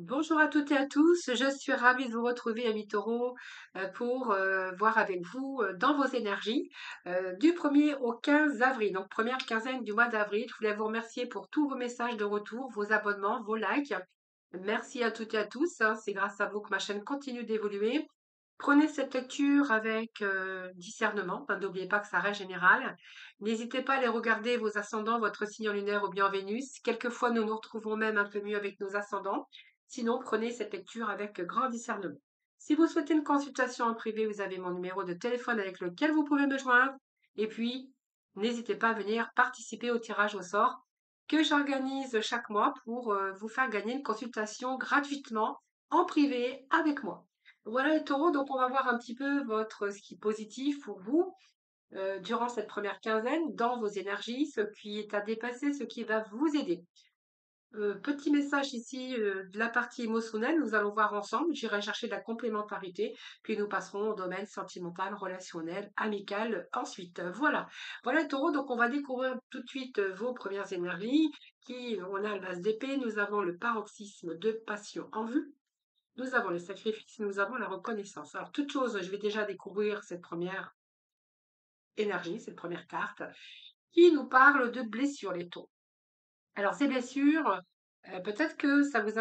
Bonjour à toutes et à tous, je suis ravie de vous retrouver, amis taureaux, pour voir avec vous dans vos énergies du 1er au 15 avril, donc première quinzaine du mois d'avril. Je voulais vous remercier pour tous vos messages de retour, vos abonnements, vos likes. Merci à toutes et à tous, hein, c'est grâce à vous que ma chaîne continue d'évoluer. Prenez cette lecture avec discernement, hein, n'oubliez pas que ça reste général. N'hésitez pas à aller regarder vos ascendants, votre signe lunaire ou bien Vénus. Quelquefois, nous nous retrouvons même un peu mieux avec nos ascendants. Sinon, prenez cette lecture avec grand discernement. Si vous souhaitez une consultation en privé, vous avez mon numéro de téléphone avec lequel vous pouvez me joindre. Et puis, n'hésitez pas à venir participer au tirage au sort que j'organise chaque mois pour vous faire gagner une consultation gratuitement en privé avec moi. Voilà les taureaux, donc on va voir un petit peu votre ce qui est positif pour vous durant cette première quinzaine dans vos énergies, ce qui est à dépasser, ce qui va vous aider. Petit message ici de la partie émotionnelle, nous allons voir ensemble, j'irai chercher de la complémentarité, puis nous passerons au domaine sentimental, relationnel, amical ensuite. Voilà, voilà les taureaux, donc on va découvrir tout de suite vos premières énergies, on a l'as d'épée, nous avons le paroxysme de passion en vue, nous avons le sacrifice, nous avons la reconnaissance. Alors toute chose, je vais déjà découvrir cette première énergie, cette première carte, qui nous parle de blessures les taureaux. Alors ces blessures, peut-être que ça vous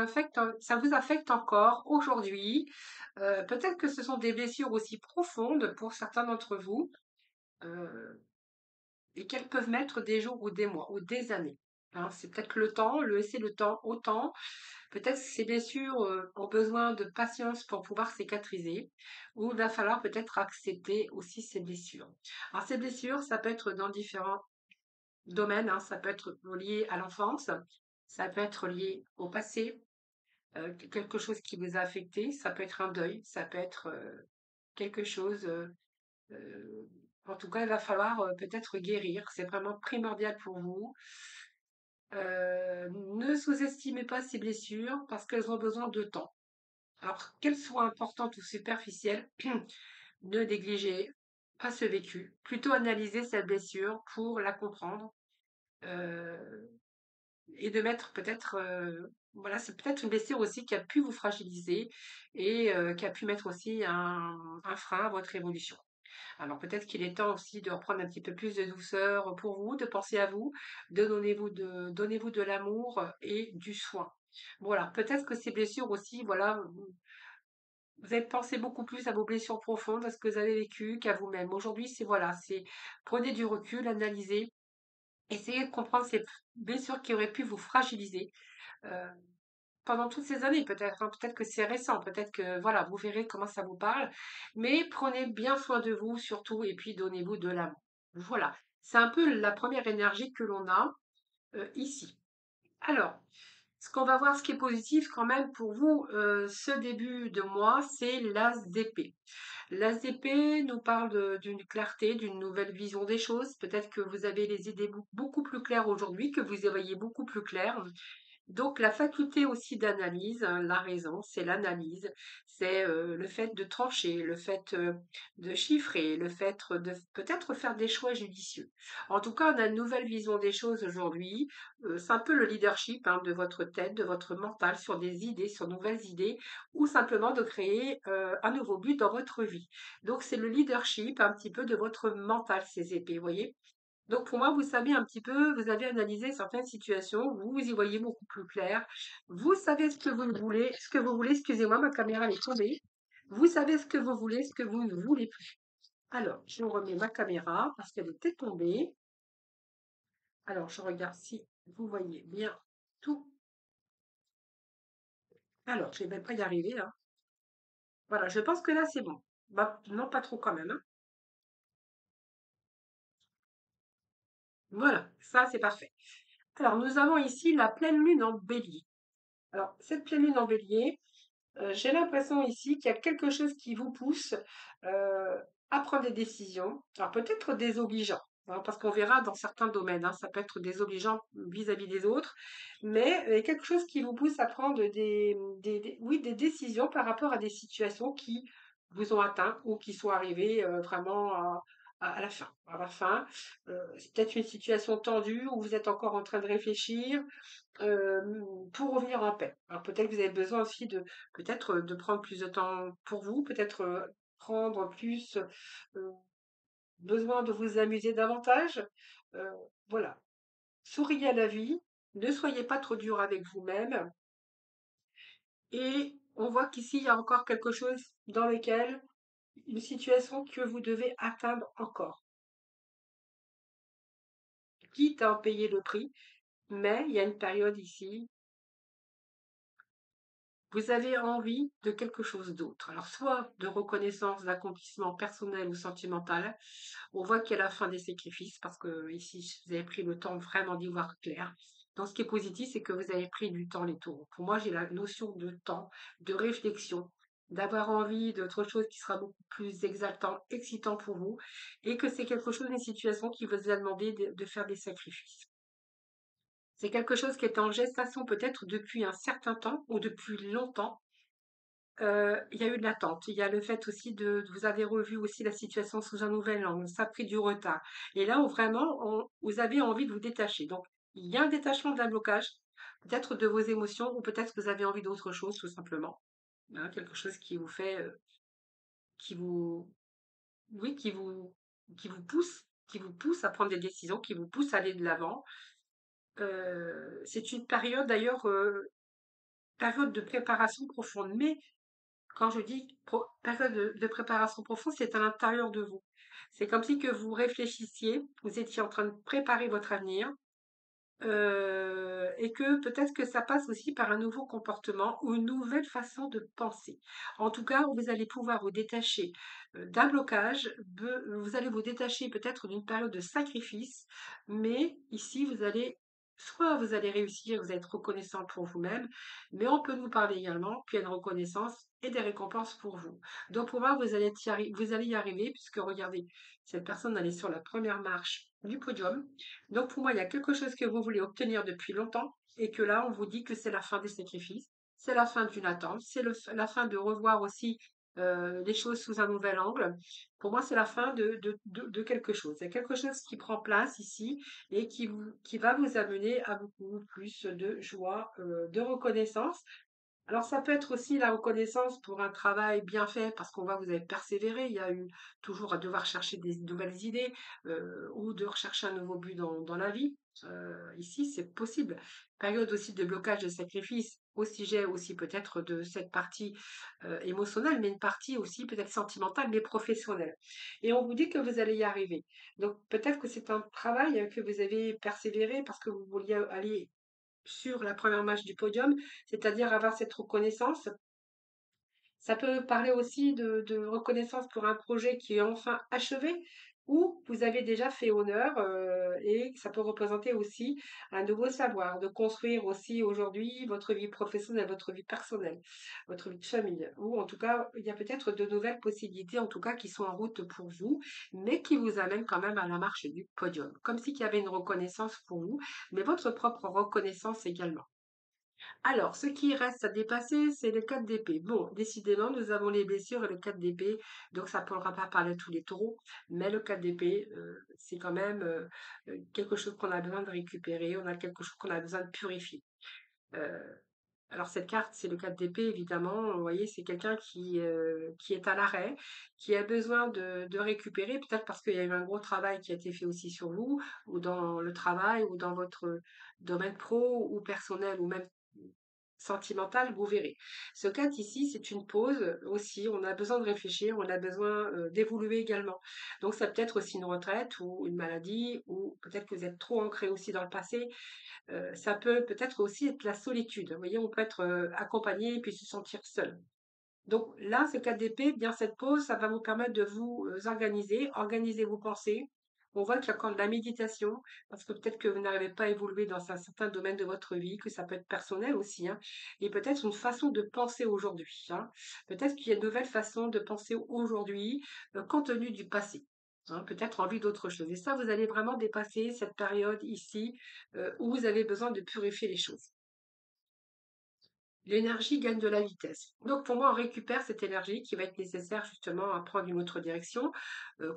affecte encore aujourd'hui. Peut-être que ce sont des blessures aussi profondes pour certains d'entre vous, heu, et qu'elles peuvent mettre des jours ou des mois ou des années, hein. C'est peut-être le temps, laisser le temps au temps. Peut-être que ces blessures, ont besoin de patience pour pouvoir cicatriser ou il va falloir peut-être accepter aussi ces blessures. Alors ces blessures, ça peut être dans différents domaines, hein. Ça peut être lié à l'enfance, ça peut être lié au passé, quelque chose qui vous a affecté, ça peut être un deuil, ça peut être quelque chose, euh, en tout cas, il va falloir peut-être guérir. C'est vraiment primordial pour vous. Ne sous-estimez pas ces blessures parce qu'elles ont besoin de temps. Alors, qu'elles soient importantes ou superficielles, ne négligez pas ce vécu. Plutôt analyser cette blessure pour la comprendre euh, et de mettre peut-être, voilà, c'est peut-être une blessure aussi qui a pu vous fragiliser et qui a pu mettre aussi un frein à votre évolution. Alors peut-être qu'il est temps aussi de reprendre un petit peu plus de douceur pour vous, de penser à vous, de donnez-vous de l'amour et du soin. Voilà, peut-être que ces blessures aussi, voilà, vous avez pensé beaucoup plus à vos blessures profondes, à ce que vous avez vécu, qu'à vous-même. Aujourd'hui, c'est voilà, c'est prenez du recul, analysez, essayez de comprendre ces blessures qui auraient pu vous fragiliser euh, pendant toutes ces années, peut-être, hein. Peut-être que c'est récent, peut-être que voilà, vous verrez comment ça vous parle, mais prenez bien soin de vous surtout, et puis donnez-vous de l'amour. Voilà, c'est un peu la première énergie que l'on a ici. Alors, ce qu'on va voir, ce qui est positif quand même pour vous, ce début de mois, c'est l'as d'épée. L'as d'épée nous parle d'une clarté, d'une nouvelle vision des choses. Peut-être que vous avez les idées beaucoup plus claires aujourd'hui, que vous y voyez beaucoup plus clair. Donc la faculté aussi d'analyse, hein, la raison, c'est l'analyse, c'est le fait de trancher, le fait de chiffrer, le fait de peut-être faire des choix judicieux. En tout cas, on a une nouvelle vision des choses aujourd'hui. C'est un peu le leadership, hein, de votre tête, de votre mental sur des idées, sur de nouvelles idées, ou simplement de créer un nouveau but dans votre vie. Donc c'est le leadership un petit peu de votre mental, ces épées, vous voyez. Donc pour moi, vous savez un petit peu, vous avez analysé certaines situations, vous y voyez beaucoup plus clair. Vous savez ce que vous voulez, excusez-moi, ma caméra est tombée. Vous savez ce que vous voulez, ce que vous ne voulez plus. Alors, je remets ma caméra parce qu'elle était tombée. Alors, je regarde si vous voyez bien tout. Alors, je vais même pas y arriver, hein. Voilà, je pense que là, c'est bon. Bah, non, pas trop quand même, hein. Voilà, ça, c'est parfait. Alors, nous avons ici la pleine lune en bélier. Alors, cette pleine lune en bélier, j'ai l'impression ici qu'il y a quelque chose qui vous pousse à prendre des décisions. Alors peut-être désobligeant, hein, parce qu'on verra dans certains domaines, hein, ça peut être désobligeant vis-à-vis des autres, mais quelque chose qui vous pousse à prendre oui, des décisions par rapport à des situations qui vous ont atteint ou qui sont arrivées vraiment à la fin. À la fin, c'est peut-être une situation tendue où vous êtes encore en train de réfléchir pour revenir en paix. Alors peut-être que vous avez besoin aussi de peut-être de prendre plus de temps pour vous, peut-être prendre plus besoin de vous amuser davantage. Euh, voilà. Souriez à la vie, ne soyez pas trop dur avec vous-même. Et on voit qu'ici, il y a encore quelque chose dans lequel, une situation que vous devez atteindre encore, quitte à en payer le prix. Mais il y a une période ici, vous avez envie de quelque chose d'autre. Alors, soit de reconnaissance, d'accomplissement personnel ou sentimental. On voit qu'il y a la fin des sacrifices parce que ici, vous avez pris le temps vraiment d'y voir clair. Donc, ce qui est positif, c'est que vous avez pris du temps, les taureaux. Pour moi, j'ai la notion de temps, de réflexion, d'avoir envie d'autre chose qui sera beaucoup plus exaltant, excitant pour vous, et que c'est quelque chose, une situation qui vous a demandé de faire des sacrifices. C'est quelque chose qui est en gestation peut-être depuis un certain temps ou depuis longtemps. Il y a eu de l'attente. Il y a le fait aussi vous avez revu aussi la situation sous un nouvel angle. Ça a pris du retard. Et là, où vraiment, vous avez envie de vous détacher. Donc, il y a un détachement d'un blocage, peut-être de vos émotions, ou peut-être que vous avez envie d'autre chose, tout simplement. Hein, quelque chose qui vous fait, qui vous, oui, qui vous pousse à prendre des décisions, qui vous pousse à aller de l'avant. C'est une période, d'ailleurs, période de préparation profonde. Mais quand je dis période de préparation profonde, c'est à l'intérieur de vous. C'est comme si que vous réfléchissiez, vous étiez en train de préparer votre avenir, et que peut-être que ça passe aussi par un nouveau comportement ou une nouvelle façon de penser. En tout cas, vous allez pouvoir vous détacher d'un blocage, vous allez vous détacher peut-être d'une période de sacrifice, mais ici, soit vous allez réussir, vous allez être reconnaissant pour vous-même, mais on peut nous parler également qu'il y a une reconnaissance et des récompenses pour vous. Donc pour moi, vous allez y arriver, puisque regardez, cette personne, elle est sur la première marche du podium. Donc pour moi, il y a quelque chose que vous voulez obtenir depuis longtemps et que là, on vous dit que c'est la fin des sacrifices, c'est la fin d'une attente, c'est la fin de revoir aussi les choses sous un nouvel angle. Pour moi, c'est la fin de quelque chose. Il y a quelque chose qui prend place ici et qui va vous amener à beaucoup plus de joie, de reconnaissance. Alors ça peut être aussi la reconnaissance pour un travail bien fait parce qu'on voit que vous avez persévéré. Il y a eu toujours à devoir chercher des nouvelles idées ou de rechercher un nouveau but dans la vie. Ici, c'est possible. Période aussi de blocage, de sacrifice au sujet aussi peut-être de cette partie émotionnelle, mais une partie aussi peut-être sentimentale, mais professionnelle. Et on vous dit que vous allez y arriver. Donc peut-être que c'est un travail que vous avez persévéré parce que vous vouliez aller sur la première marche du podium, c'est-à-dire avoir cette reconnaissance. Ça peut parler aussi de reconnaissance pour un projet qui est enfin achevé ou vous avez déjà fait honneur et ça peut représenter aussi un nouveau savoir, de construire aussi aujourd'hui votre vie professionnelle, votre vie personnelle, votre vie de famille. Ou en tout cas, il y a peut-être de nouvelles possibilités, en tout cas, qui sont en route pour vous, mais qui vous amènent quand même à la marche du podium. Comme si qu'il y avait une reconnaissance pour vous, mais votre propre reconnaissance également. Alors, ce qui reste à dépasser, c'est le 4 d'épée. Bon, décidément, nous avons les blessures et le 4 d'épée, donc ça ne pourra pas parler à tous les taureaux, mais le 4 d'épée, c'est quand même quelque chose qu'on a besoin de récupérer, on a quelque chose qu'on a besoin de purifier. Euh, alors cette carte, c'est le 4 d'épée, évidemment, vous voyez, c'est quelqu'un qui est à l'arrêt, qui a besoin de récupérer, peut-être parce qu'il y a eu un gros travail qui a été fait aussi sur vous, ou dans le travail, ou dans votre domaine pro, ou personnel, ou même sentimentale, vous verrez. Ce cas ici, c'est une pause aussi. On a besoin de réfléchir, on a besoin d'évoluer également. Donc, ça peut être aussi une retraite ou une maladie, ou peut-être que vous êtes trop ancré aussi dans le passé. Ça peut peut-être aussi être la solitude. Vous voyez, on peut être accompagné et puis se sentir seul. Donc là, ce 4 d'épée, bien cette pause, ça va vous permettre de vous organiser, organiser vos pensées. On voit qu'il y a encore de la méditation, parce que peut-être que vous n'arrivez pas à évoluer dans un certain domaine de votre vie, que ça peut être personnel aussi, hein, et peut-être une façon de penser aujourd'hui. Hein. Peut-être qu'il y a une nouvelle façon de penser aujourd'hui, compte tenu du passé. Hein, peut-être envie d'autre chose. Et ça, vous allez vraiment dépasser cette période ici où vous avez besoin de purifier les choses. L'énergie gagne de la vitesse. Donc pour moi, on récupère cette énergie qui va être nécessaire justement à prendre une autre direction,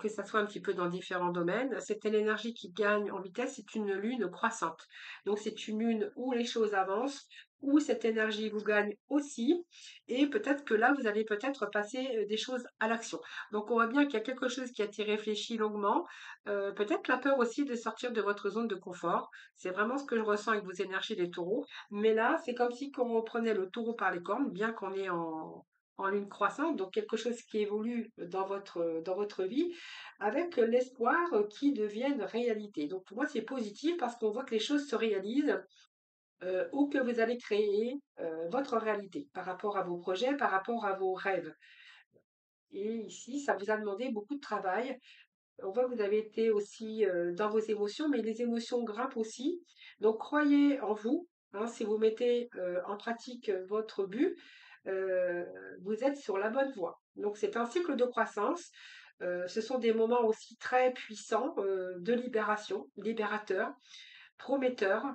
que ça soit un petit peu dans différents domaines. Cette énergie qui gagne en vitesse, c'est une lune croissante. Donc c'est une lune où les choses avancent, où cette énergie vous gagne aussi, et peut-être que là, vous allez peut-être passer des choses à l'action. Donc on voit bien qu'il y a quelque chose qui a été réfléchi longuement, peut-être la peur aussi de sortir de votre zone de confort. C'est vraiment ce que je ressens avec vos énergies les taureaux. Mais là, c'est comme si on prenait le taureau par les cornes, bien qu'on est en lune croissante, donc quelque chose qui évolue dans votre vie, avec l'espoir qui devienne réalité. Donc pour moi, c'est positif parce qu'on voit que les choses se réalisent ou que vous allez créer votre réalité par rapport à vos projets, par rapport à vos rêves. Et ici, ça vous a demandé beaucoup de travail. On voit que vous avez été aussi dans vos émotions, mais les émotions grimpent aussi. Donc croyez en vous, hein, si vous mettez en pratique votre but, euh, vous êtes sur la bonne voie. Donc c'est un cycle de croissance. Ce sont des moments aussi très puissants de libération, libérateurs, prometteur,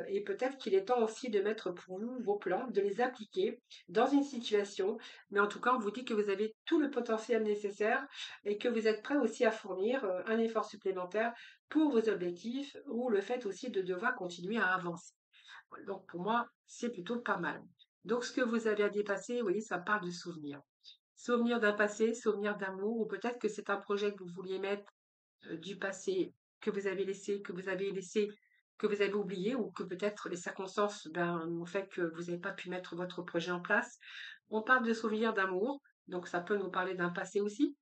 et peut-être qu'il est temps aussi de mettre pour vous vos plans, de les appliquer dans une situation, mais en tout cas, on vous dit que vous avez tout le potentiel nécessaire et que vous êtes prêt aussi à fournir un effort supplémentaire pour vos objectifs ou le fait aussi de devoir continuer à avancer. Voilà, donc pour moi, c'est plutôt pas mal. Donc ce que vous avez à dépasser, vous voyez, ça parle de souvenirs. Souvenirs d'un passé, souvenirs d'amour, ou peut-être que c'est un projet que vous vouliez mettre du passé que vous avez oublié, ou que peut-être les circonstances ont fait que vous n'avez pas pu mettre votre projet en place. On parle de souvenirs d'amour, donc ça peut nous parler d'un passé aussi,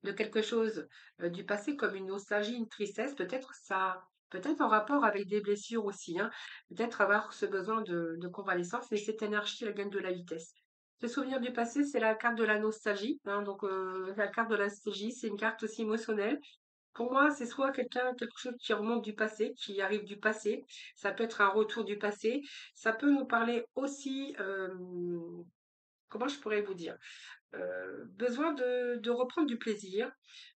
de quelque chose du passé comme une nostalgie, une tristesse, peut-être ça, peut-être en rapport avec des blessures aussi, hein. Peut-être avoir ce besoin de convalescence, mais cette énergie, elle gagne de la vitesse. Ce souvenir du passé, c'est la carte de la nostalgie, hein, donc la carte de la nostalgie, c'est une carte aussi émotionnelle. Pour moi, c'est soit quelque chose qui remonte du passé, qui arrive du passé. Ça peut être un retour du passé. Ça peut nous parler aussi, comment je pourrais vous dire, besoin de reprendre du plaisir,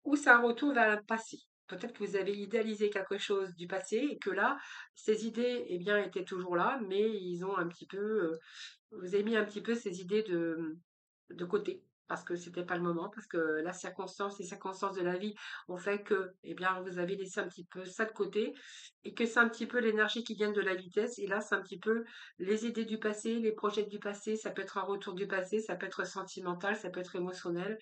ou c'est un retour vers le passé. Peut-être que vous avez idéalisé quelque chose du passé et que là, ces idées, eh bien, étaient toujours là, mais ils ont un petit peu, vous avez mis un petit peu ces idées de côté parce que c'était pas le moment, parce que la circonstance, les circonstances de la vie ont fait que, eh bien, vous avez laissé un petit peu ça de côté et que c'est un petit peu l'énergie qui gagne de la vitesse. Et là, c'est un petit peu les idées du passé, les projets du passé. Ça peut être un retour du passé, ça peut être sentimental, ça peut être émotionnel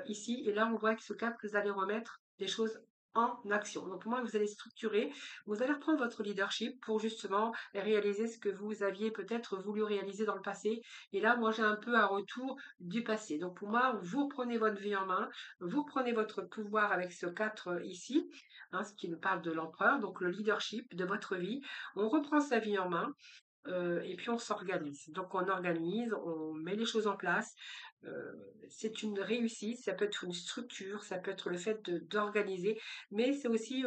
ici. Et là, on voit que ce cap, vous allez remettre des choses en action. Donc, pour moi, vous allez structurer, vous allez reprendre votre leadership pour justement réaliser ce que vous aviez peut-être voulu réaliser dans le passé. Et là, moi, j'ai un peu un retour du passé. Donc, pour moi, vous prenez votre vie en main, vous prenez votre pouvoir avec ce 4 ici, hein, ce qui nous parle de l'empereur, donc le leadership de votre vie. On reprend sa vie en main. Et puis on s'organise. Donc on organise, on met les choses en place. Euh, c'est une réussite, ça peut être une structure, ça peut être le fait d'organiser, mais c'est aussi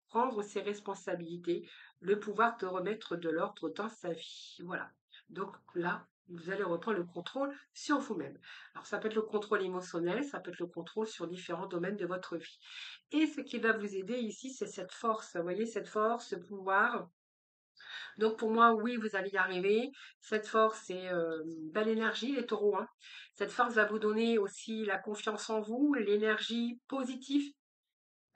prendre ses responsabilités, le pouvoir de remettre de l'ordre dans sa vie. Voilà. Donc là, vous allez reprendre le contrôle sur vous-même. Alors ça peut être le contrôle émotionnel, ça peut être le contrôle sur différents domaines de votre vie. Et ce qui va vous aider ici, c'est cette force. Vous voyez, cette force, ce pouvoir donc pour moi, oui, vous allez y arriver. Cette force, c'est une belle énergie, les taureaux, hein. Cette force va vous donner aussi la confiance en vous, l'énergie positive.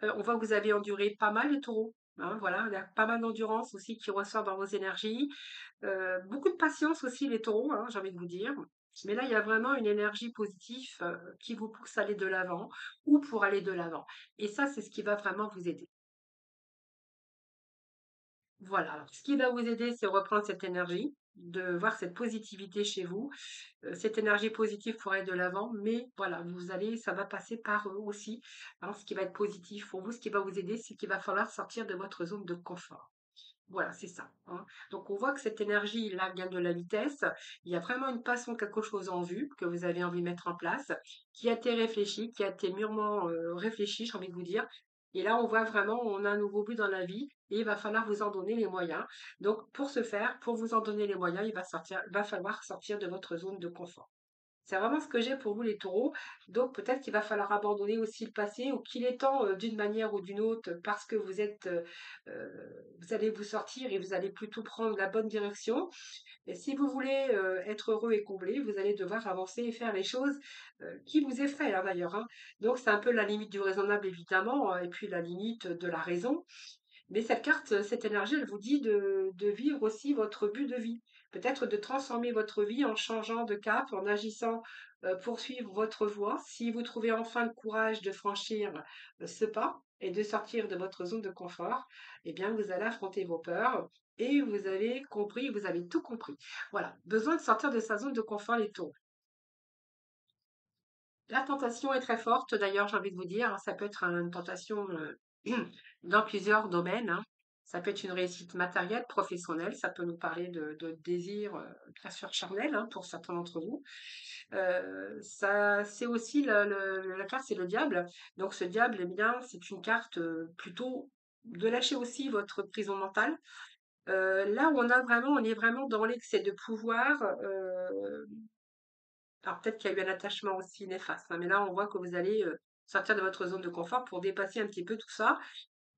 On voit que vous avez enduré pas mal, les taureaux, hein, voilà, il y a pas mal d'endurance aussi qui ressort dans vos énergies. Beaucoup de patience aussi, les taureaux, hein, j'ai envie de vous dire. Mais là, il y a vraiment une énergie positive qui vous pousse à aller de l'avant ou pour aller de l'avant. Et ça, c'est ce qui va vraiment vous aider. Voilà, alors ce qui va vous aider, c'est reprendre cette énergie, de voir cette positivité chez vous, cette énergie positive pour aller de l'avant, mais voilà, vous allez, ça va passer par eux aussi, hein, ce qui va être positif pour vous, ce qui va vous aider, c'est qu'il va falloir sortir de votre zone de confort. Voilà, c'est ça, hein. Donc on voit que cette énergie-là gagne de la vitesse. Il y a vraiment une passion, quelque chose en vue que vous avez envie de mettre en place, qui a été réfléchi, qui a été mûrement réfléchi, j'ai envie de vous dire. Et là, on voit vraiment, on a un nouveau but dans la vie et il va falloir vous en donner les moyens. Donc pour ce faire, pour vous en donner les moyens, il va falloir sortir de votre zone de confort. C'est vraiment ce que j'ai pour vous les taureaux. Donc peut-être qu'il va falloir abandonner aussi le passé ou qu'il est temps d'une manière ou d'une autre parce que vous allez vous sortir et vous allez plutôt prendre la bonne direction. Et si vous voulez être heureux et comblé, vous allez devoir avancer et faire les choses qui vous effraient, hein, d'ailleurs, hein. Donc c'est un peu la limite du raisonnable, évidemment, et puis la limite de la raison. Mais cette carte, cette énergie, elle vous dit de vivre aussi votre but de vie. Peut-être de transformer votre vie en changeant de cap, en agissant, poursuivre votre voie. Si vous trouvez enfin le courage de franchir ce pas et de sortir de votre zone de confort, eh bien, vous allez affronter vos peurs et vous avez compris, vous avez tout compris. Voilà, besoin de sortir de sa zone de confort, les taureaux. La tentation est très forte, d'ailleurs, j'ai envie de vous dire, hein, ça peut être une tentation dans plusieurs domaines, hein. Ça peut être une réussite matérielle, professionnelle, ça peut nous parler de désir, bien sûr, charnel, hein, pour certains d'entre vous. Ça, c'est aussi la carte, c'est le diable. Donc, ce diable, eh bien, c'est une carte plutôt de lâcher aussi votre prison mentale. Là où on est vraiment dans l'excès de pouvoir. Alors peut-être qu'il y a eu un attachement aussi néfaste, hein, mais là, on voit que vous allez sortir de votre zone de confort pour dépasser un petit peu tout ça.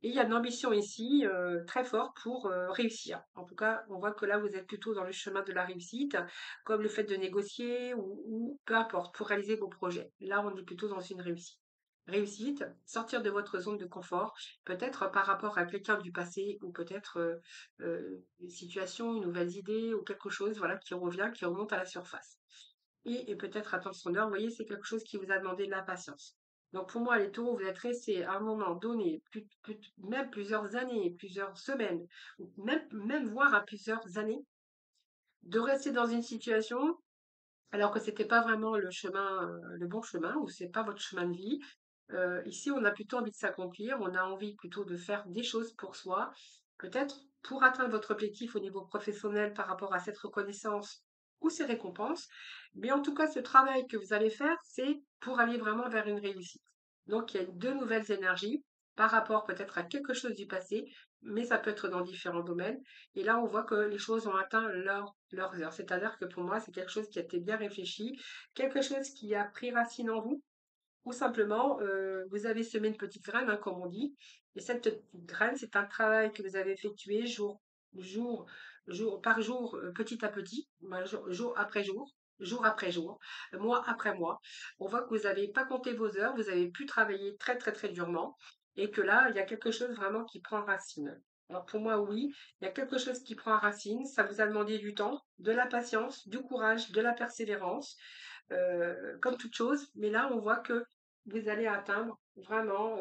Et il y a une ambition ici très forte pour réussir. En tout cas, on voit que là, vous êtes plutôt dans le chemin de la réussite, comme le fait de négocier ou peu importe, pour réaliser vos projets. Là, on est plutôt dans une réussite. Réussite, sortir de votre zone de confort, peut-être par rapport à quelqu'un du passé ou peut-être une situation, une nouvelle idée ou quelque chose voilà, qui revient, qui remonte à la surface. Et peut-être attentionneur, vous voyez, c'est quelque chose qui vous a demandé de la patience. Donc pour moi, les taureaux, vous êtes restés à un moment donné, même plusieurs années, plusieurs semaines, ou même voire à plusieurs années, de rester dans une situation alors que c'était pas vraiment le chemin, le bon chemin, ou c'est pas votre chemin de vie. Ici, on a plutôt envie de s'accomplir, on a envie plutôt de faire des choses pour soi, peut-être pour atteindre votre objectif au niveau professionnel par rapport à cette reconnaissance ou ces récompenses. Mais en tout cas, ce travail que vous allez faire, c'est pour aller vraiment vers une réussite. Donc, il y a deux nouvelles énergies par rapport peut-être à quelque chose du passé, mais ça peut être dans différents domaines. Et là, on voit que les choses ont atteint leurs heures. C'est-à-dire que pour moi, c'est quelque chose qui a été bien réfléchi, quelque chose qui a pris racine en vous, ou simplement, vous avez semé une petite graine, hein, comme on dit. Et cette petite graine, c'est un travail que vous avez effectué jour, jour par jour, petit à petit, ben, jour après jour, mois après mois. On voit que vous n'avez pas compté vos heures, vous avez pu travailler très, très, très durement, et que là, il y a quelque chose vraiment qui prend racine. Alors pour moi, oui, il y a quelque chose qui prend racine. Ça vous a demandé du temps, de la patience, du courage, de la persévérance, comme toute chose. Mais là, on voit que vous allez atteindre vraiment,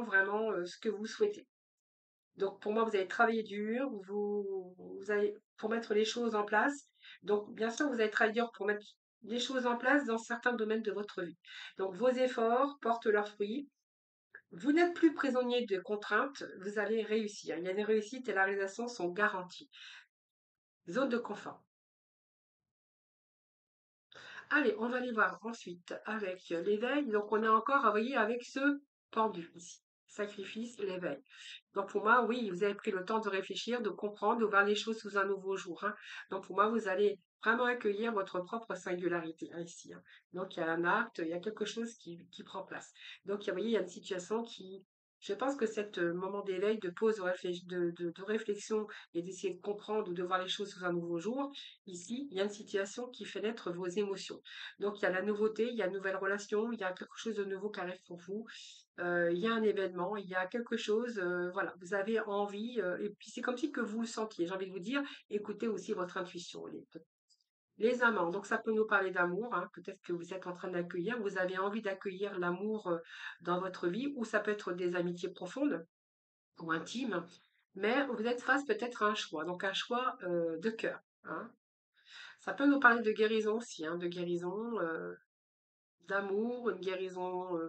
vraiment ce que vous souhaitez. Donc pour moi, vous allez travailler dur, vous allez pour mettre les choses en place. Donc bien sûr, vous allez travailler dur pour mettre les choses en place dans certains domaines de votre vie. Donc vos efforts portent leurs fruits. Vous n'êtes plus prisonnier de contraintes, vous allez réussir. Il y a des réussites et la réalisation sont garanties. Zone de confort. Allez, on va aller voir ensuite avec l'éveil. Donc, on est encore, vous voyez, avec ce pendu ici. Sacrifice, l'éveil. Donc, pour moi, oui, vous avez pris le temps de réfléchir, de comprendre, de voir les choses sous un nouveau jour, hein. Donc, pour moi, vous allez vraiment accueillir votre propre singularité, hein, ici, hein. Donc, il y a un acte, il y a quelque chose qui prend place. Donc, vous voyez, il y a une situation qui... Je pense que cet moment d'éveil, de pause, de réflexion et d'essayer de comprendre ou de voir les choses sous un nouveau jour, ici, il y a une situation qui fait naître vos émotions. Donc, il y a la nouveauté, il y a une nouvelle relation, il y a quelque chose de nouveau qui arrive pour vous, il y a un événement, il y a quelque chose, voilà, vous avez envie, et puis c'est comme si que vous le sentiez. J'ai envie de vous dire, écoutez aussi votre intuition. Les amants, donc ça peut nous parler d'amour, hein, peut-être que vous êtes en train d'accueillir, vous avez envie d'accueillir l'amour dans votre vie, ou ça peut être des amitiés profondes ou intimes, mais vous êtes face peut-être à un choix, donc un choix de cœur, hein. Ça peut nous parler de guérison aussi, hein, de guérison, d'amour, une guérison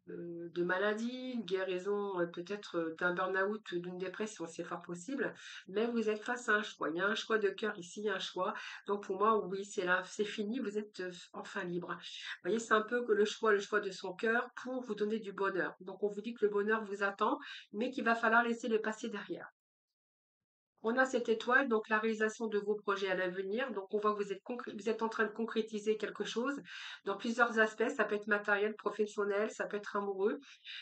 de maladie, une guérison peut-être d'un burn-out, d'une dépression, c'est fort possible. Mais vous êtes face à un choix. Il y a un choix de cœur ici, un choix. Donc pour moi, oui, c'est là, c'est fini. Vous êtes enfin libre. Vous voyez, c'est un peu que le choix de son cœur pour vous donner du bonheur. Donc on vous dit que le bonheur vous attend, mais qu'il va falloir laisser le passé derrière. On a cette étoile, donc la réalisation de vos projets à l'avenir. Donc, on voit que vous êtes en train de concrétiser quelque chose dans plusieurs aspects. Ça peut être matériel, professionnel, ça peut être amoureux.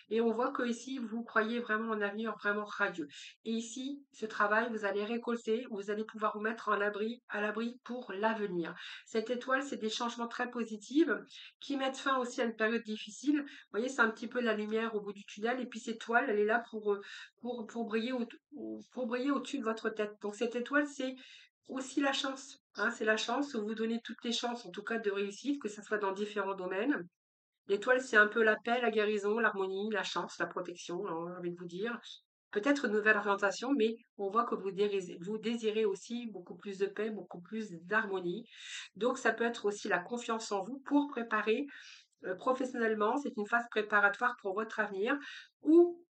Et on voit que ici, vous croyez vraiment en un avenir vraiment radieux. Et ici, ce travail, vous allez récolter, vous allez pouvoir vous mettre à l'abri pour l'avenir. Cette étoile, c'est des changements très positifs qui mettent fin aussi à une période difficile. Vous voyez, c'est un petit peu la lumière au bout du tunnel. Et puis, cette étoile, elle est là pour briller pour briller au-dessus de votre tête. Donc, cette étoile, c'est aussi la chance. Hein, c'est la chance, vous donnez toutes les chances, en tout cas, de réussite, que ce soit dans différents domaines. L'étoile, c'est un peu la paix, la guérison, l'harmonie, la chance, la protection, hein, j'ai envie de vous dire. Peut-être une nouvelle orientation, mais on voit que vous désirez aussi beaucoup plus de paix, beaucoup plus d'harmonie. Donc, ça peut être aussi la confiance en vous pour préparer professionnellement. C'est une phase préparatoire pour votre avenir où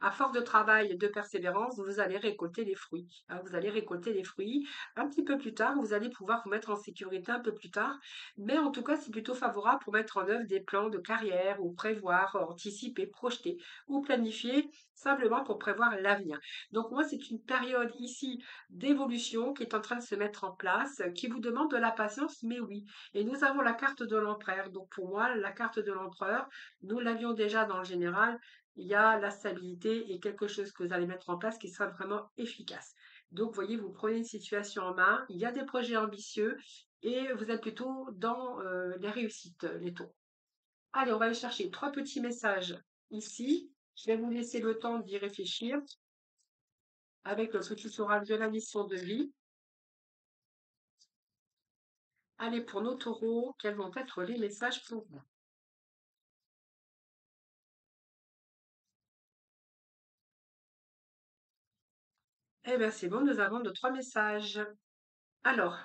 à force de travail et de persévérance, vous allez récolter les fruits. Hein, vous allez récolter les fruits un petit peu plus tard. Vous allez pouvoir vous mettre en sécurité un peu plus tard. Mais en tout cas, c'est plutôt favorable pour mettre en œuvre des plans de carrière ou prévoir, anticiper, projeter ou planifier simplement pour prévoir l'avenir. Donc moi, c'est une période ici d'évolution qui est en train de se mettre en place, qui vous demande de la patience, mais oui. Et nous avons la carte de l'empereur. Donc pour moi, la carte de l'empereur, nous l'avions déjà dans le général, il y a la stabilité et quelque chose que vous allez mettre en place qui sera vraiment efficace. Donc, vous voyez, vous prenez une situation en main, il y a des projets ambitieux et vous êtes plutôt dans les réussites, les taux. Allez, on va aller chercher trois petits messages ici. Je vais vous laisser le temps d'y réfléchir avec le focus oral de la mission de vie. Allez, pour nos taureaux, quels vont être les messages pour vous? Eh bien, c'est bon, nous avons nos trois messages. Alors,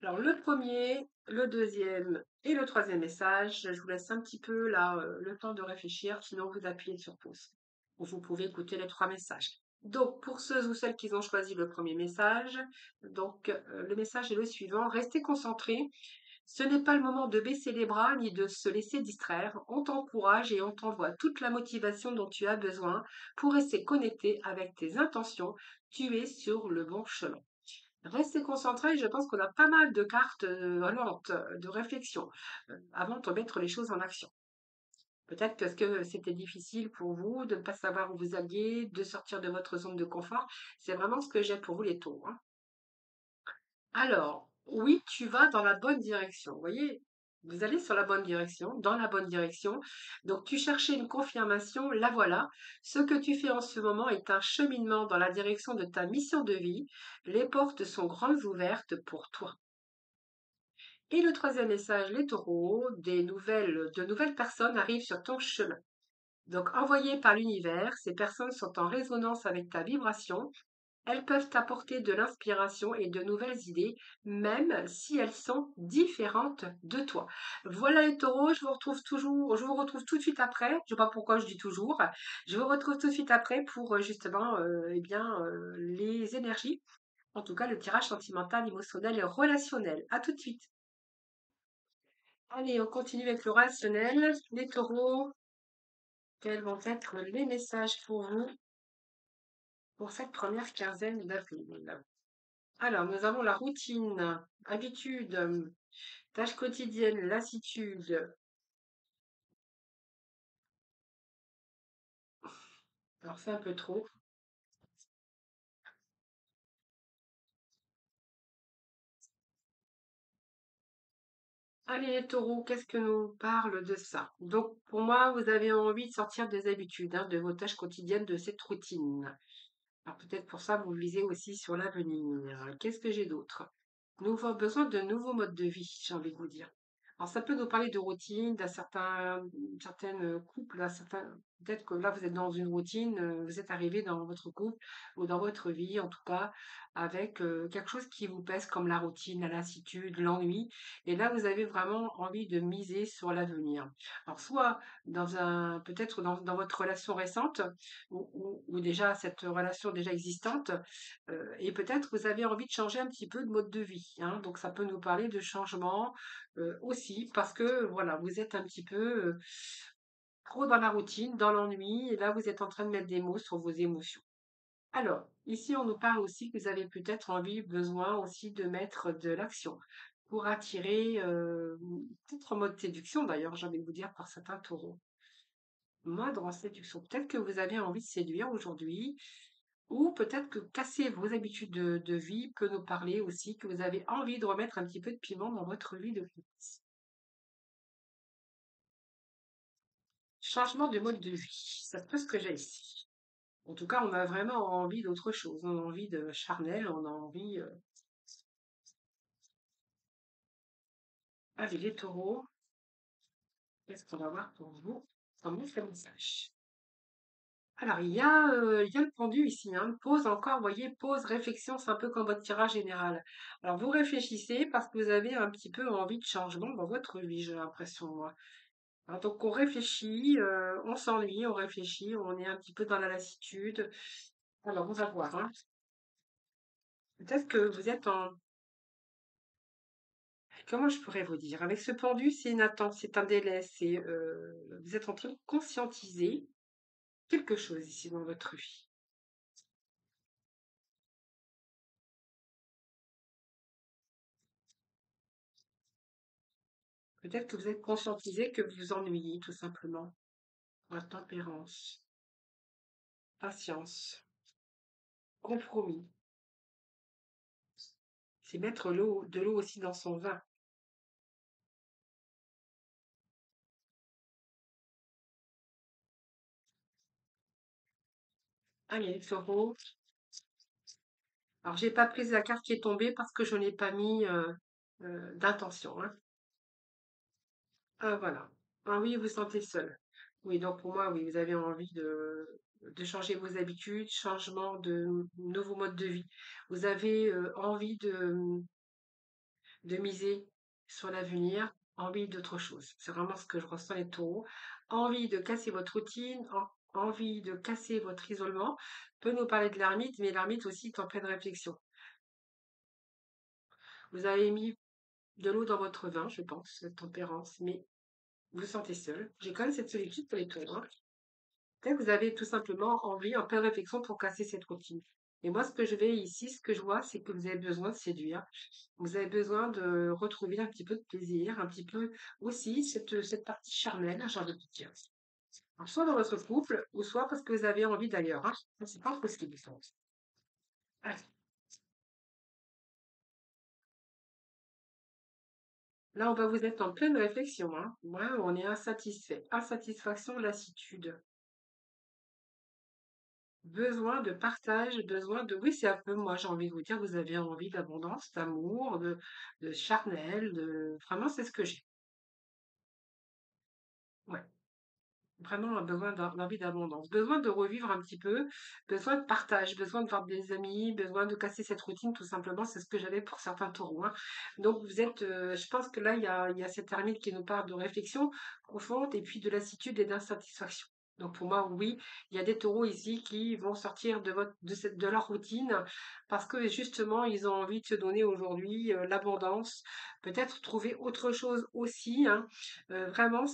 Alors, le premier, le deuxième et le troisième message, je vous laisse un petit peu là le temps de réfléchir, sinon vous appuyez sur pause. Ou vous pouvez écouter les trois messages. Donc, pour ceux ou celles qui ont choisi le premier message, le message est le suivant. Restez concentrés. Ce n'est pas le moment de baisser les bras ni de se laisser distraire. On t'encourage et on t'envoie toute la motivation dont tu as besoin pour rester connecté avec tes intentions. Tu es sur le bon chemin. Restez concentrés, je pense qu'on a pas mal de cartes lentes de réflexion avant de mettre les choses en action. Peut-être parce que c'était difficile pour vous de ne pas savoir où vous alliez, de sortir de votre zone de confort. C'est vraiment ce que j'ai pour vous les taureaux. Hein. Alors, oui, tu vas dans la bonne direction. Vous voyez, vous allez sur la bonne direction, dans la bonne direction. Donc, tu cherchais une confirmation, la voilà. Ce que tu fais en ce moment est un cheminement dans la direction de ta mission de vie. Les portes sont grandes ouvertes pour toi. Et le troisième message, les taureaux, de nouvelles personnes arrivent sur ton chemin. Donc, envoyées par l'univers, ces personnes sont en résonance avec ta vibration. Elles peuvent t'apporter de l'inspiration et de nouvelles idées, même si elles sont différentes de toi. Voilà les taureaux, je vous retrouve tout de suite après. Je ne sais pas pourquoi je dis toujours. Je vous retrouve tout de suite après pour justement les énergies. En tout cas, le tirage sentimental, émotionnel et relationnel. À tout de suite. Allez, on continue avec le rationnel. Les taureaux, quels vont être les messages pour vous pour cette première quinzaine d'avril? Alors, nous avons la routine, habitude, tâches quotidiennes, lassitude. Alors, c'est un peu trop. Allez, les taureaux, qu'est-ce que nous parle de ça? Donc, pour moi, vous avez envie de sortir des habitudes, hein, de vos tâches quotidiennes, de cette routine. Alors, peut-être pour ça, vous visez aussi sur l'avenir. Qu'est-ce que j'ai d'autre? Nous avons besoin de nouveaux modes de vie, j'ai envie de vous dire. Alors, ça peut nous parler de routine, certaines couples, peut-être que là, vous êtes dans une routine, vous êtes arrivé dans votre couple ou dans votre vie, en tout cas, avec quelque chose qui vous pèse comme la routine, la lassitude, l'ennui. Et là, vous avez vraiment envie de miser sur l'avenir. Alors, soit peut-être dans votre relation récente, ou déjà cette relation déjà existante, et peut-être vous avez envie de changer un petit peu de mode de vie. Hein. Donc ça peut nous parler de changement aussi, parce que voilà, vous êtes un petit peu trop dans la routine, dans l'ennui, et là vous êtes en train de mettre des mots sur vos émotions. Alors, Ici, on nous parle aussi que vous avez peut-être envie, besoin aussi de mettre de l'action pour attirer, peut-être en mode séduction d'ailleurs, j'ai envie de vous dire par certains taureaux. Mode en séduction. Peut-être que vous avez envie de séduire aujourd'hui, ou peut-être que casser vos habitudes de vie peut nous parler aussi que vous avez envie de remettre un petit peu de piment dans votre vie de vie. Changement de mode de vie, c'est un peu ce que j'ai ici. En tout cas, on a vraiment envie d'autre chose. On a envie de charnel, on a envie. Allez, les taureaux, qu'est-ce qu'on va voir pour vous comme message? Alors, il y a le pendu ici, hein. Pause encore, vous voyez, pause, réflexion, c'est un peu comme votre tirage général. Alors, vous réfléchissez parce que vous avez un petit peu envie de changement dans votre vie, j'ai l'impression, moi. Alors, donc, on réfléchit, on s'ennuie, on réfléchit, on est un petit peu dans la lassitude. Alors, on va voir, hein. Peut-être que vous êtes en... Comment je pourrais vous dire? Avec ce pendu, c'est une attente, c'est un délai, vous êtes en train de conscientiser quelque chose ici dans votre vie. Peut-être que vous êtes conscientisé que vous vous ennuyez, tout simplement. La tempérance, patience, compromis. C'est mettre de l'eau aussi dans son vin. Allez, taureau. Alors, j'ai pas pris la carte qui est tombée parce que je n'ai pas mis d'intention, hein. Ah, voilà. Ah oui, vous vous sentez seul. Oui, donc pour moi, oui, vous avez envie de changer vos habitudes, changement de nouveau mode de vie. Vous avez envie de miser sur l'avenir, envie d'autre chose. C'est vraiment ce que je ressens les taureaux. Envie de casser votre routine, envie de casser votre isolement. Peut nous parler de l'ermite, mais l'ermite aussi est en pleine réflexion. Vous avez mis de l'eau dans votre vin, je pense, cette tempérance, mais vous vous sentez seul. J'ai quand même cette solitude pour les taureaux, hein. Peut-être que vous avez tout simplement envie, en pleine réflexion, pour casser cette routine. Et moi, ce que je vais ici, ce que je vois, c'est que vous avez besoin de séduire. Vous avez besoin de retrouver un petit peu de plaisir, un petit peu aussi cette partie charnelle, j'ai envie de dire. Alors, soit dans votre couple, ou soit parce que vous avez envie d'ailleurs, hein. C'est pas possible, ça. Ah, là, on va vous être en pleine réflexion, hein. Ouais, on est insatisfait. Insatisfaction, lassitude. Besoin de partage, besoin de... Oui, c'est un peu, moi, j'ai envie de vous dire, vous avez envie d'abondance, d'amour, de charnel, de... Vraiment, c'est ce que j'ai. Ouais. Vraiment un besoin d'envie d'abondance. Besoin de revivre un petit peu, besoin de partage, besoin de voir des amis, besoin de casser cette routine, tout simplement. C'est ce que j'avais pour certains taureaux, hein. Donc, vous êtes, je pense que là, il y a cette ermite qui nous parle de réflexion profonde et puis de lassitude et d'insatisfaction. Donc, pour moi, oui, il y a des taureaux ici qui vont sortir de leur routine parce que justement, ils ont envie de se donner aujourd'hui l'abondance, peut-être trouver autre chose aussi, hein. Vraiment,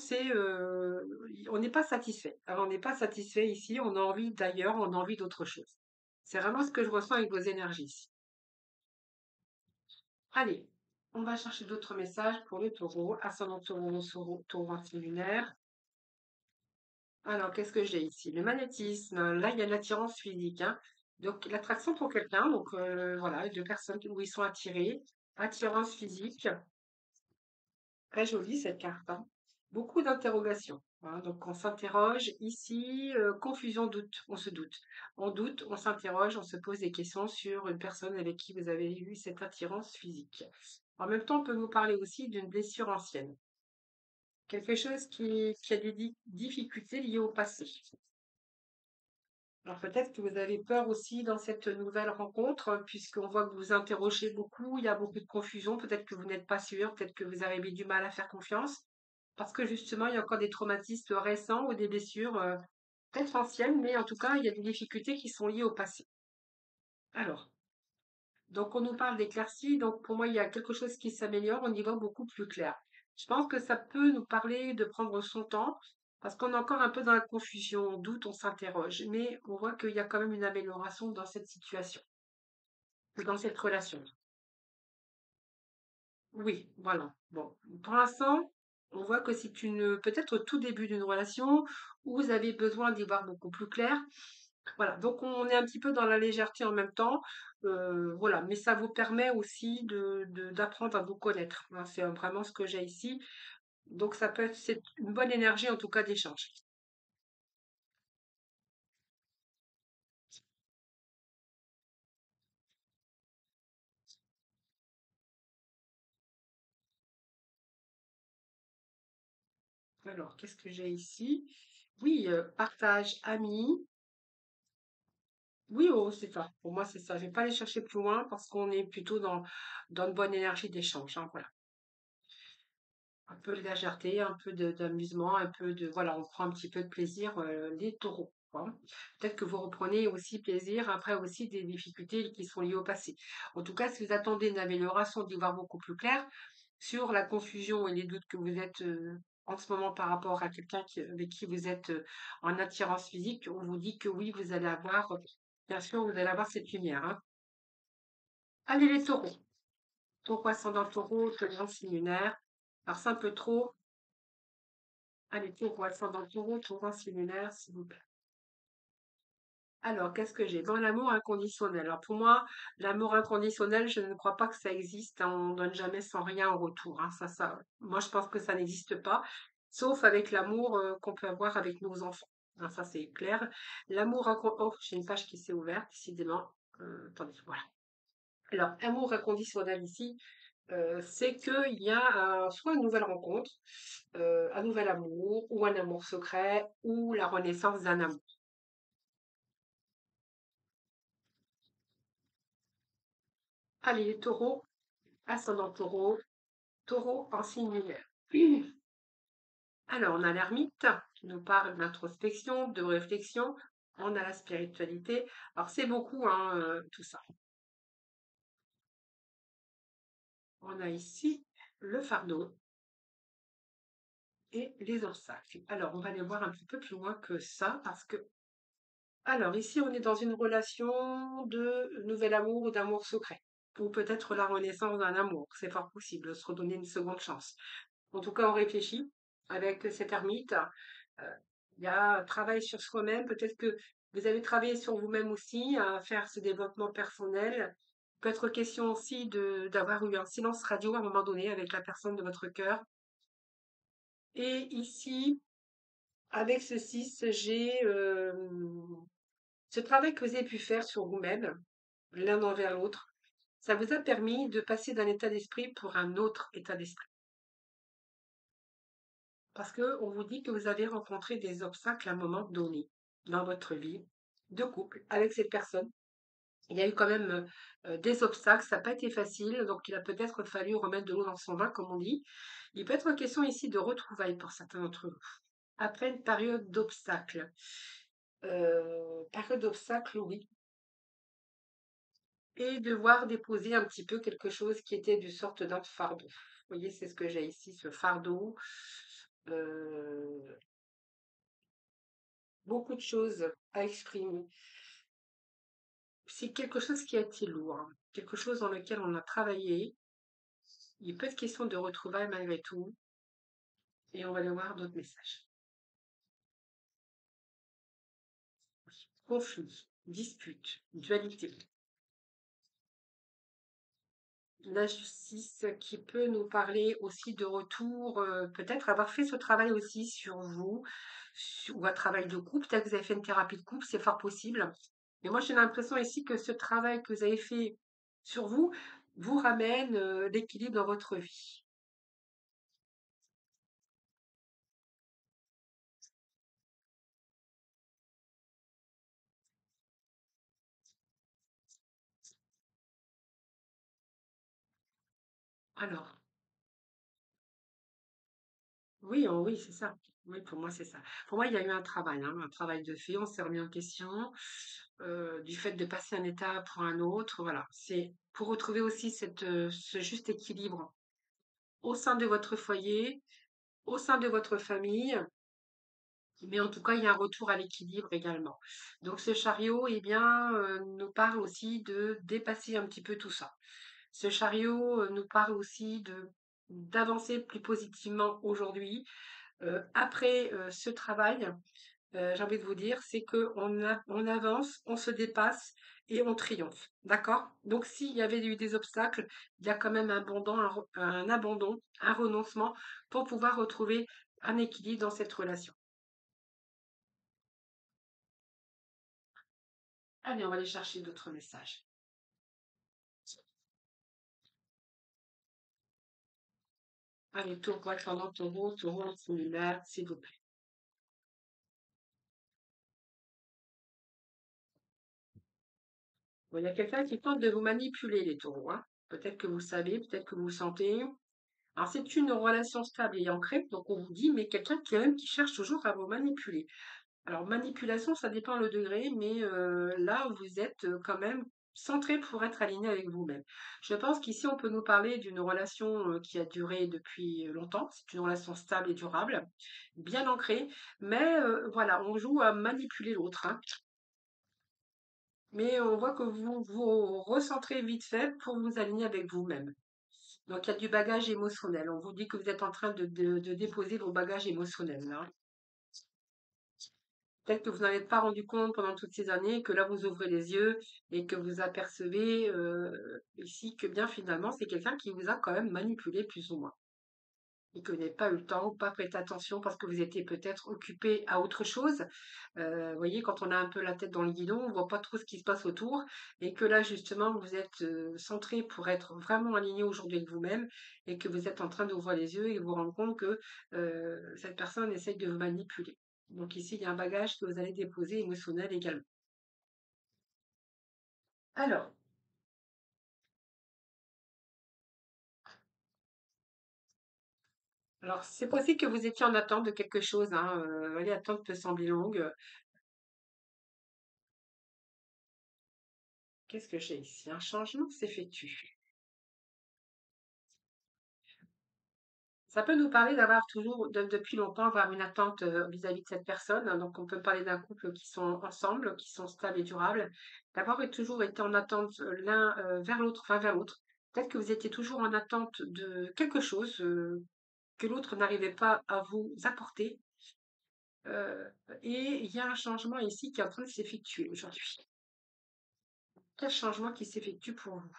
on n'est pas satisfait. Alors, on n'est pas satisfait ici, on a envie d'ailleurs, on a envie d'autre chose. C'est vraiment ce que je ressens avec vos énergies ici. Allez, on va chercher d'autres messages pour le taureau, ascendant taureau, taureau lunaire. Alors, qu'est-ce que j'ai ici? Le magnétisme, là, il y a de l'attirance physique, hein. Donc, l'attraction pour quelqu'un, donc voilà, deux personnes où ils sont attirés. Attirance physique, très jolie cette carte, hein. Beaucoup d'interrogations, hein. Donc on s'interroge ici, confusion, doute, on se doute. On doute, on s'interroge, on se pose des questions sur une personne avec qui vous avez eu cette attirance physique. En même temps, on peut vous parler aussi d'une blessure ancienne, quelque chose qui a des difficultés liées au passé. Alors peut-être que vous avez peur aussi dans cette nouvelle rencontre, puisqu'on voit que vous interrogez beaucoup, il y a beaucoup de confusion, peut-être que vous n'êtes pas sûr, peut-être que vous avez du mal à faire confiance. Parce que justement, il y a encore des traumatismes récents ou des blessures peut-être anciennes, mais en tout cas, il y a des difficultés qui sont liées au passé. Alors, donc on nous parle d'éclaircie, donc pour moi, il y a quelque chose qui s'améliore, on y voit beaucoup plus clair. Je pense que ça peut nous parler de prendre son temps, Parce qu'on est encore un peu dans la confusion, on doute, on s'interroge, mais on voit qu'il y a quand même une amélioration dans cette situation, dans cette relation. Oui, voilà. Bon, pour l'instant, on voit que c'est peut-être au tout début d'une relation où vous avez besoin d'y voir beaucoup plus clair. Voilà, donc on est un petit peu dans la légèreté en même temps, voilà, mais ça vous permet aussi d'apprendre à vous connaître, hein, c'est vraiment ce que j'ai ici. Donc ça peut être, c'est une bonne énergie en tout cas d'échange. Alors, qu'est-ce que j'ai ici? Oui, partage, amis. Oui, oh, c'est ça. Pour moi, c'est ça. Je vais pas aller chercher plus loin parce qu'on est plutôt dans une bonne énergie d'échange, hein, voilà. Un peu de légèreté, un peu d'amusement, un peu de, voilà, on prend un petit peu de plaisir, les taureaux, quoi. Peut-être que vous reprenez aussi plaisir après aussi des difficultés qui sont liées au passé. En tout cas, si vous attendez une amélioration, d'y voir beaucoup plus clair sur la confusion et les doutes que vous êtes en ce moment par rapport à quelqu'un avec qui vous êtes en attirance physique, on vous dit que oui, vous allez avoir, bien sûr, vous allez avoir cette lumière, hein. Allez les taureaux. Taureau ascendant taureau, tenant signe lunaire. Alors c'est un peu trop. Allez, taureau ascendant taureau, taureau signe lunaire, s'il vous plaît. Alors, qu'est-ce que j'ai? Bon, l'amour inconditionnel. Alors pour moi, l'amour inconditionnel, je ne crois pas que ça existe, hein. On donne jamais sans rien en retour, hein. Moi je pense que ça n'existe pas, sauf avec l'amour qu'on peut avoir avec nos enfants, hein, ça c'est clair. L'amour inconditionnel. Oh, j'ai une page qui s'est ouverte, décidément. Attendez, voilà. Alors, amour inconditionnel ici, c'est qu'il y a soit une nouvelle rencontre, un nouvel amour, ou un amour secret, ou la renaissance d'un amour. Allez, les taureaux, ascendant taureau, taureau en signe lunaire. Alors, on a l'ermite qui nous parle d'introspection, de réflexion. On a la spiritualité. Alors, c'est beaucoup, hein, tout ça. On a ici le fardeau et les obstacles. Alors, on va aller voir un petit peu plus loin que ça parce que alors ici, on est dans une relation de nouvel amour ou d'amour secret. Ou peut-être la renaissance d'un amour. C'est fort possible, de se redonner une seconde chance. En tout cas, on réfléchit avec cette ermite. Euh, il y a un travail sur soi-même. Peut-être que vous avez travaillé sur vous-même aussi, à faire ce développement personnel. Il peut être question aussi d'avoir eu un silence radio à un moment donné avec la personne de votre cœur. Et ici, avec ce 6, j'ai ce travail que vous avez pu faire sur vous-même, l'un envers l'autre, ça vous a permis de passer d'un état d'esprit pour un autre état d'esprit. Parce que on vous dit que vous avez rencontré des obstacles à un moment donné dans votre vie de couple avec cette personne. Il y a eu quand même des obstacles, ça n'a pas été facile, donc il a peut-être fallu remettre de l'eau dans son vin, comme on dit. Il peut être question ici de retrouvailles pour certains d'entre vous. Après une période d'obstacles, oui, et devoir déposer un petit peu quelque chose qui était du sorte d'un fardeau. Vous voyez, c'est ce que j'ai ici, ce fardeau. Euh, Beaucoup de choses à exprimer. C'est quelque chose qui a été lourd, hein, quelque chose dans lequel on a travaillé. Il peut être question de retrouvailles malgré tout, et on va aller voir d'autres messages. Conflit, dispute, dualité. La justice qui peut nous parler aussi de retour, peut-être avoir fait ce travail aussi sur vous, ou un travail de couple, peut-être que vous avez fait une thérapie de couple, c'est fort possible. Mais moi, j'ai l'impression ici que ce travail que vous avez fait sur vous, vous ramène l'équilibre dans votre vie. Alors, oui, oh oui, c'est ça. Oui, pour moi, c'est ça. Pour moi, il y a eu un travail, hein, un travail de fait, on s'est remis en question, du fait de passer un état pour un autre, voilà. C'est pour retrouver aussi ce juste équilibre au sein de votre foyer, au sein de votre famille. Mais en tout cas, il y a un retour à l'équilibre également. Donc ce chariot, eh bien, nous parle aussi de dépasser un petit peu tout ça. Ce chariot, nous parle aussi de d'avancer plus positivement aujourd'hui. Après, ce travail, j'ai envie de vous dire, c'est qu'on avance, on se dépasse et on triomphe. D'accord? Donc s'il y avait eu des obstacles, il y a quand même un abandon, un renoncement pour pouvoir retrouver un équilibre dans cette relation. Allez, on va aller chercher d'autres messages. Allez, tour correspondant taureau, taureau en similaire, s'il vous plaît. Bon, il y a quelqu'un qui tente de vous manipuler, les taureaux, hein. Peut-être que vous le savez, peut-être que vous le sentez. Alors, c'est une relation stable et ancrée, donc on vous dit, mais quelqu'un qui, quand même, qui cherche toujours à vous manipuler. Alors, manipulation, ça dépend le degré, mais là, vous êtes quand même centré pour être aligné avec vous-même. Je pense qu'ici, on peut nous parler d'une relation qui a duré depuis longtemps. C'est une relation stable et durable, bien ancrée, mais voilà, on joue à manipuler l'autre, hein. Mais on voit que vous vous recentrez vite fait pour vous aligner avec vous-même. Donc, il y a du bagage émotionnel. On vous dit que vous êtes en train de déposer vos bagages émotionnels, là. Peut-être que vous n'en êtes pas rendu compte pendant toutes ces années, que là vous ouvrez les yeux et que vous apercevez ici que bien finalement c'est quelqu'un qui vous a quand même manipulé plus ou moins et que vous n'avez pas eu le temps ou pas prêté attention parce que vous étiez peut-être occupé à autre chose. Vous voyez, quand on a un peu la tête dans le guidon, on voit pas trop ce qui se passe autour et que là justement vous êtes centré pour être vraiment aligné aujourd'hui avec vous-même et que vous êtes en train d'ouvrir les yeux et vous rendre compte que cette personne essaye de vous manipuler. Donc ici, il y a un bagage que vous allez déposer émotionnel également. Alors, alors, c'est possible que vous étiez en attente de quelque chose, hein. L'attente peut sembler longue. Qu'est-ce que j'ai ici? Un changement s'effectue. Ça peut nous parler d'avoir toujours, depuis longtemps, avoir une attente vis-à-vis de cette personne, hein. Donc, on peut parler d'un couple qui sont ensemble, qui sont stables et durables, d'avoir toujours été en attente l'un vers l'autre, enfin vers l'autre. Peut-être que vous étiez toujours en attente de quelque chose que l'autre n'arrivait pas à vous apporter. Euh, et il y a un changement ici qui est en train de s'effectuer aujourd'hui. Quel changement qui s'effectue pour vous?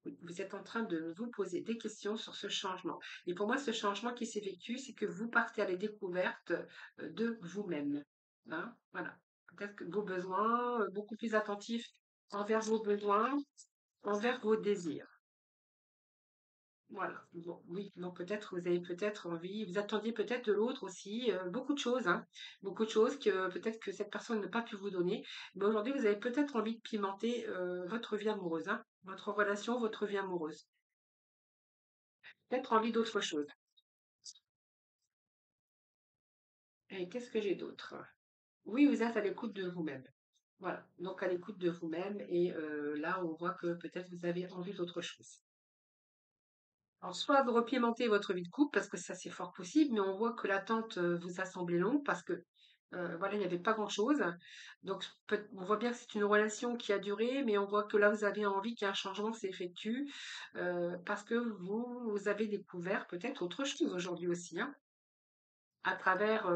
Oui, vous êtes en train de vous poser des questions sur ce changement. Et pour moi, ce changement qui s'effectue, c'est que vous partez à la découverte de vous-même, hein. Voilà. Peut-être que vos besoins, beaucoup plus attentifs envers vos besoins, envers vos désirs. Voilà. Bon, oui, donc peut-être vous avez peut-être envie, vous attendiez peut-être de l'autre aussi beaucoup de choses, hein, beaucoup de choses que peut-être que cette personne n'a pas pu vous donner. Mais aujourd'hui, vous avez peut-être envie de pimenter votre vie amoureuse, hein, votre relation, votre vie amoureuse. Peut-être envie d'autre chose. Et qu'est-ce que j'ai d'autre? Oui, vous êtes à l'écoute de vous-même. Voilà. Donc à l'écoute de vous-même et là, on voit que peut-être vous avez envie d'autre chose. Alors, soit vous repimentez votre vie de couple, parce que ça, c'est fort possible, mais on voit que l'attente vous a semblé longue, parce que voilà, il n'y avait pas grand-chose. Donc, on voit bien que c'est une relation qui a duré, mais on voit que là, vous avez envie qu'un changement s'effectue, parce que vous avez découvert peut-être autre chose aujourd'hui aussi, hein, à travers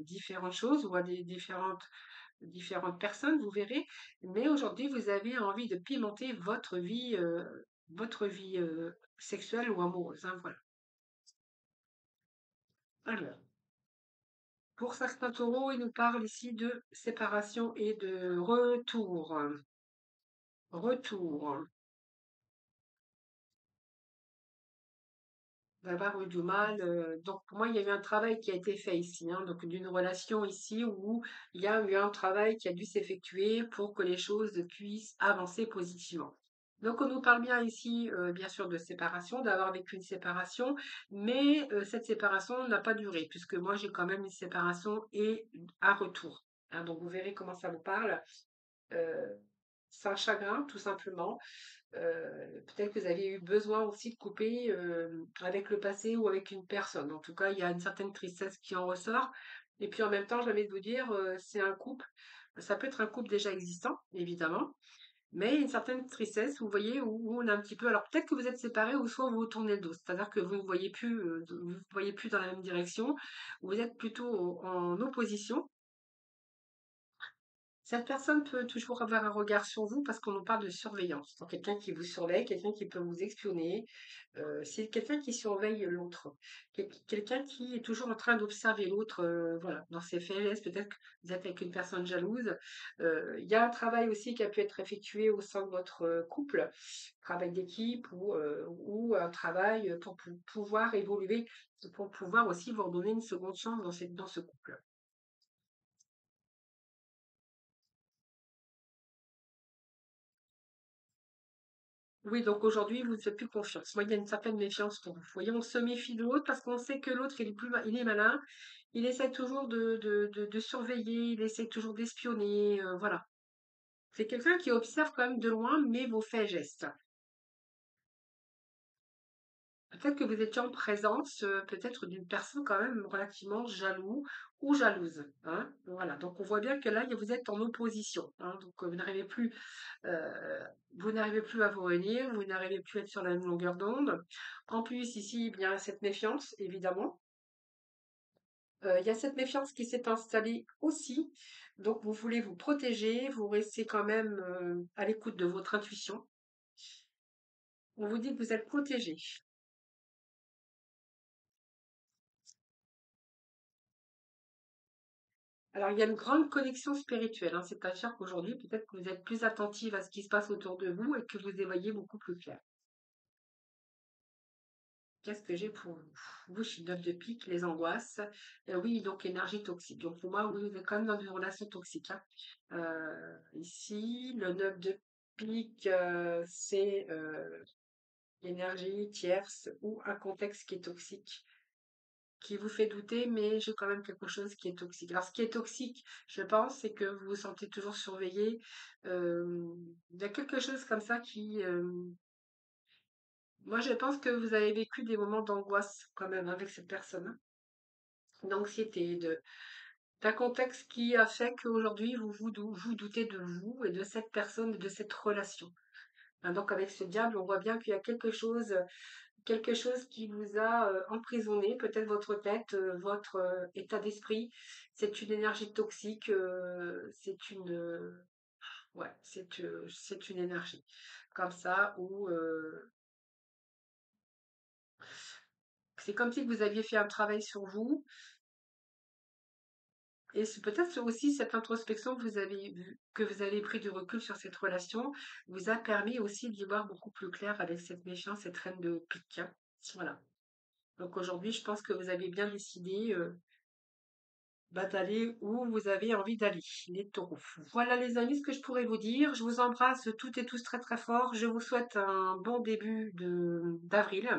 différentes choses, ou à des différentes personnes, vous verrez. Mais aujourd'hui, vous avez envie de pimenter votre vie sexuelle ou amoureuse, hein, voilà. Alors, pour certains taureaux, il nous parle ici de séparation et de retour. Retour. D'avoir eu du mal. Donc, pour moi, il y a eu un travail qui a été fait ici, hein, donc d'une relation ici où il y a eu un travail qui a dû s'effectuer pour que les choses puissent avancer positivement. Donc, on nous parle bien ici, bien sûr, de séparation, d'avoir vécu une séparation, mais cette séparation n'a pas duré, puisque moi, j'ai quand même une séparation et un retour, hein. Donc, vous verrez comment ça vous parle. C'est un chagrin, tout simplement. Peut-être que vous avez eu besoin aussi de couper avec le passé ou avec une personne. En tout cas, il y a une certaine tristesse qui en ressort. Et puis en même temps, j'ai envie de vous dire, c'est un couple. Ça peut être un couple déjà existant, évidemment, mais une certaine tristesse, vous voyez, où on est un petit peu. Alors peut-être que vous êtes séparés ou soit vous vous tournez le dos, c'est-à-dire que vous ne voyez plus, vous ne voyez plus dans la même direction, ou vous êtes plutôt en opposition. Cette personne peut toujours avoir un regard sur vous parce qu'on nous parle de surveillance. Donc quelqu'un qui vous surveille, quelqu'un qui peut vous espionner, c'est quelqu'un qui surveille l'autre. Quelqu'un qui est toujours en train d'observer l'autre, voilà, dans ses faits et gestes. Peut-être que vous êtes avec une personne jalouse. Il y a un travail aussi qui a pu être effectué au sein de votre couple, travail d'équipe ou un travail pour pouvoir évoluer, pour pouvoir aussi vous redonner une seconde chance dans ce couple. Oui, donc aujourd'hui, vous ne faites plus confiance. Moi, il y a une certaine méfiance pour vous. Vous voyez, on se méfie de l'autre parce qu'on sait que l'autre, il est malin. Il essaie toujours de surveiller, il essaie toujours d'espionner. Voilà. C'est quelqu'un qui observe quand même de loin, mais vos faits et gestes. Peut-être que vous étiez en présence, peut-être d'une personne quand même relativement jaloux ou jalouse. Hein. Voilà. Donc on voit bien que là, vous êtes en opposition. Hein. Donc euh, vous n'arrivez plus à vous réunir, vous n'arrivez plus à être sur la même longueur d'onde. En plus, ici, il y a cette méfiance, évidemment. Il y a cette méfiance qui s'est installée aussi. Donc, vous voulez vous protéger, vous restez quand même à l'écoute de votre intuition. On vous dit que vous êtes protégé. Alors, il y a une grande connexion spirituelle, hein, c'est-à-dire qu'aujourd'hui, peut-être que vous êtes plus attentive à ce qui se passe autour de vous et que vous y voyez beaucoup plus clair. Qu'est-ce que j'ai pour vous? Oui, je suis 9 de pique, les angoisses. Oui, donc énergie toxique. Donc pour moi, oui, vous êtes quand même dans une relation toxique. Hein. Ici, le 9 de pique, c'est l'énergie tierce ou un contexte qui est toxique, qui vous fait douter, mais j'ai quand même quelque chose qui est toxique. Alors, ce qui est toxique, je pense, c'est que vous vous sentez toujours surveillé. Il y a quelque chose comme ça qui, moi, je pense que vous avez vécu des moments d'angoisse quand même avec cette personne, hein, d'anxiété, d'un contexte qui a fait qu'aujourd'hui, vous doutez de vous et de cette personne et de cette relation. Hein, donc, avec ce diable, on voit bien qu'il y a quelque chose qui vous a emprisonné, peut-être votre tête, votre état d'esprit. C'est une énergie toxique, ouais, c'est une énergie comme ça où c'est comme si vous aviez fait un travail sur vous. Et c'est peut-être aussi cette introspection que vous avez pris du recul sur cette relation, vous a permis aussi d'y voir beaucoup plus clair avec cette méfiance, cette reine de pique. Hein. Voilà. Donc aujourd'hui, je pense que vous avez bien décidé d'aller où vous avez envie d'aller, les taureaux. Voilà les amis, ce que je pourrais vous dire. Je vous embrasse toutes et tous très très fort. Je vous souhaite un bon début d'avril.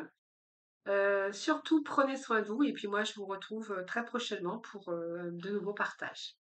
Surtout, prenez soin de vous et puis moi, je vous retrouve très prochainement pour de nouveaux partages.